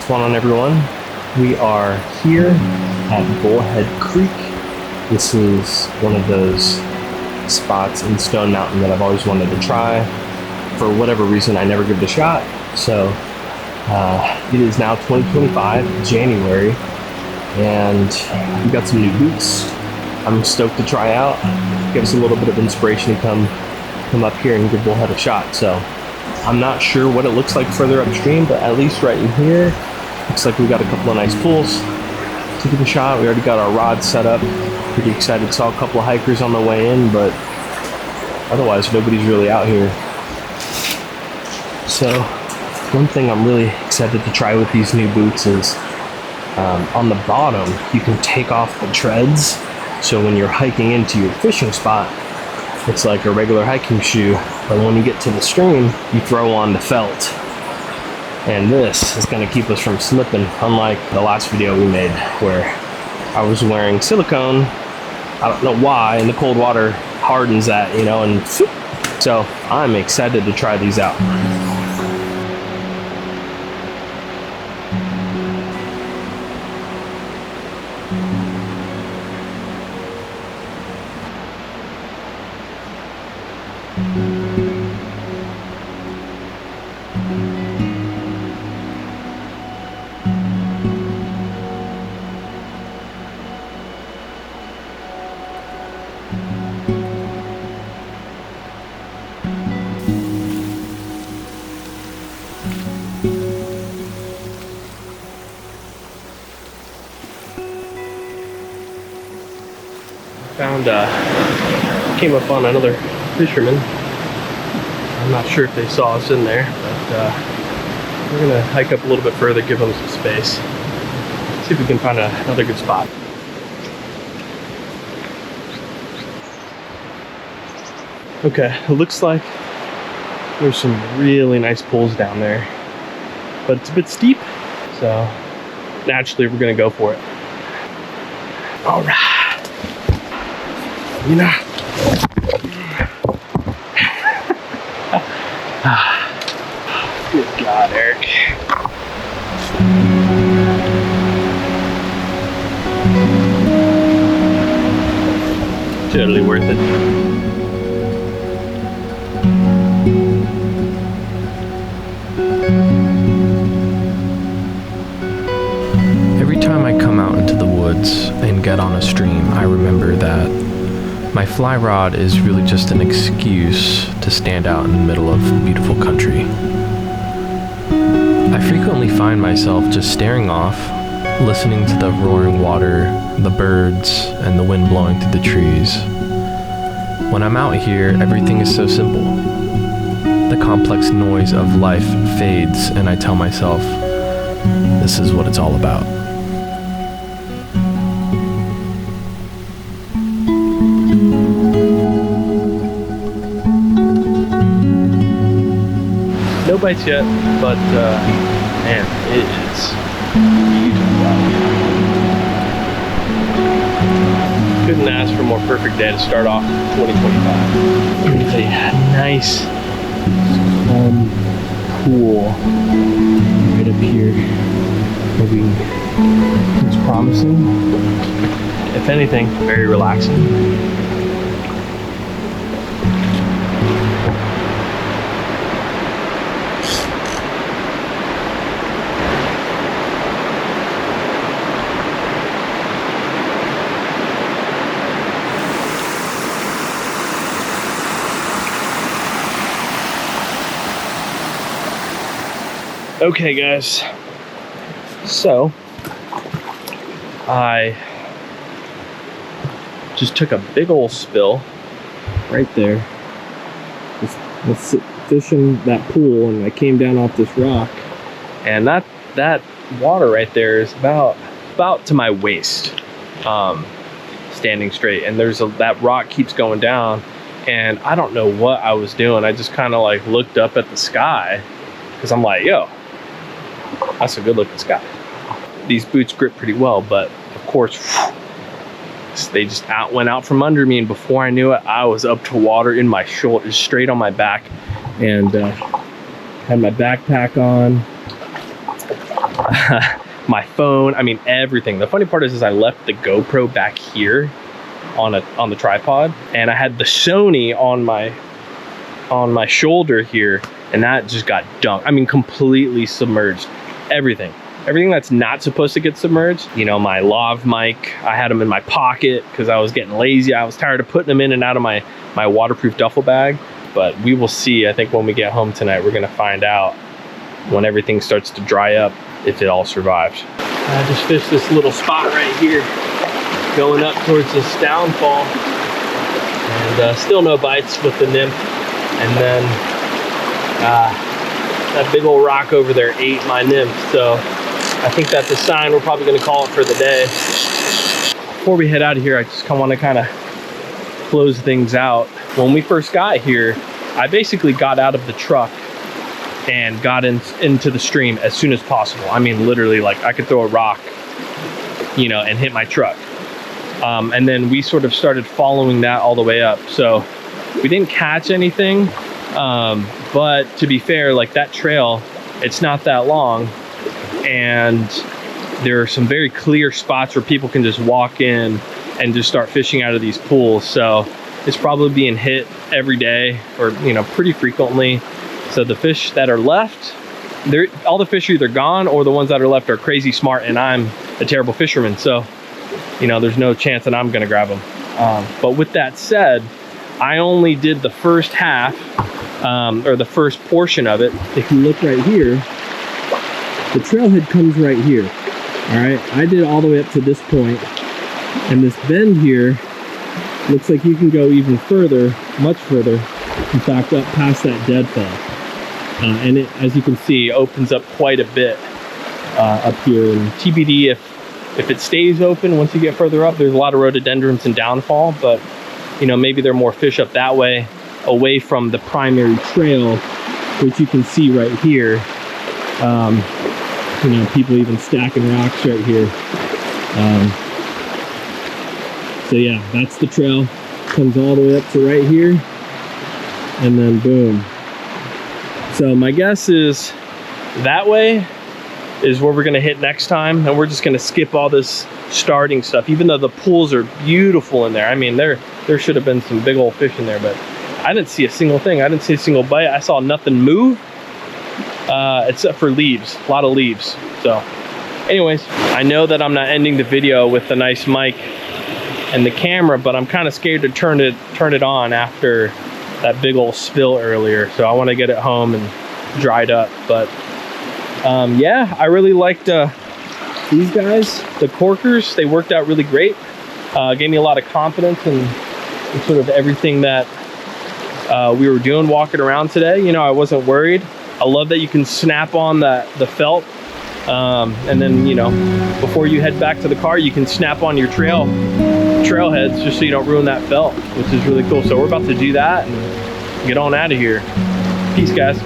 going on, everyone? We are here at Bullhead Creek. This is one of those spots in Stone Mountain that I've always wanted to try. For whatever reason, I never give it a shot. So it is now 2025, January, and we got some new boots I'm stoked to try out. Give us a little bit of inspiration to come up here and give Bullhead a shot. So I'm not sure what it looks like further upstream, but at least right in here, looks like we got a couple of nice pools to give a shot. We already got our rods set up. Pretty excited. Saw a couple of hikers on the way in, but otherwise nobody's really out here. So one thing I'm really excited to try with these new boots is on the bottom, you can take off the treads. So when you're hiking into your fishing spot, it's like a regular hiking shoe. But when you get to the stream, you throw on the felt. And this is gonna keep us from slipping, unlike the last video we made where I was wearing silicone. I don't know why, and the cold water hardens that, you know, and so I'm excited to try these out. Came up on another fisherman. I'm not sure if they saw us in there, but we're gonna hike up a little bit further, give them some space, see if we can find another good spot. Okay, it looks like there's some really nice pools down there, but it's a bit steep, so naturally we're gonna go for it. All right, you know. Good God, Eric. Totally worth it. Every time I come out into the woods and get on a stream, I remember that my fly rod is really just an excuse to stand out in the middle of beautiful country. I frequently find myself just staring off, listening to the roaring water, the birds, and the wind blowing through the trees. When I'm out here, everything is so simple. The complex noise of life fades, and I tell myself, this is what it's all about. No bites yet, but man, it is beautiful out here. Couldn't ask for a more perfect day to start off 2025. It's a nice pool right up here. Maybe it's promising. If anything, very relaxing. Okay guys, so I just took a big old spill right there. Was fishing that pool and I came down off this rock, and that water right there is about to my waist, standing straight, and that rock keeps going down, and I don't know what I was doing. I just kind of like looked up at the sky because I'm like, yo, that's a good looking sky. These boots grip pretty well, but of course, they just went out from under me, and before I knew it, I was up to water in my shoulders, straight on my back, and had my backpack on. my phone, I mean, everything. The funny part is I left the GoPro back here on the tripod, and I had the Sony on my shoulder here, and that just got dunked. I mean, completely submerged. Everything that's not supposed to get submerged. You know, my lav mic, I had them in my pocket because I was getting lazy. I was tired of putting them in and out of my waterproof duffel bag. But we will see. I think when we get home tonight, we're gonna find out when everything starts to dry up if it all survives. I just fished this little spot right here, going up towards this downfall, and still no bites with the nymph. And then that big old rock over there ate my nymph, so I think that's a sign we're probably going to call it for the day. Before we head out of here, I just want to kind of close things out. When we first got here, I basically got out of the truck and got into the stream as soon as possible. I mean, literally, like, I could throw a rock, you know, and hit my truck. And then we sort of started following that all the way up. So we didn't catch anything, but to be fair, like, that trail, it's not that long, and there are some very clear spots where people can just walk in and just start fishing out of these pools. So it's probably being hit every day, or, you know, pretty frequently. So the fish that are left, all the fish are either gone, or the ones that are left are crazy smart, and I'm a terrible fisherman. So, you know, there's no chance that I'm gonna grab them. But with that said, I only did the first half, or the first portion of it. If you look right here, the trailhead comes right here. All right, I did it all the way up to this point, and this bend here looks like you can go even further, much further, in fact, up past that deadfall. And it, as you can see, opens up quite a bit up here. And TBD if it stays open once you get further up. There's a lot of rhododendrons and downfall, but, you know, maybe there are more fish up that way, away from the primary trail, which you can see right here. You know, people even stacking rocks right here. So yeah, that's the trail. Comes all the way up to right here, and then boom. So my guess is that way is where we're gonna hit next time, and we're just gonna skip all this starting stuff, even though the pools are beautiful in there. I mean, there should have been some big old fish in there, but I didn't see a single thing. I didn't see a single bite. I saw nothing move, except for leaves, a lot of leaves. So anyways, I know that I'm not ending the video with the nice mic and the camera, but I'm kind of scared to turn it on after that big old spill earlier. So I want to get it home and dried up. But yeah, I really liked these guys, the Korkers. They worked out really great. Gave me a lot of confidence in sort of everything that we were doing walking around today. You know, I wasn't worried. I love that you can snap on the felt, and then, you know, before you head back to the car, you can snap on your trailheads just so you don't ruin that felt, which is really cool. So we're about to do that and get on out of here. Peace, guys.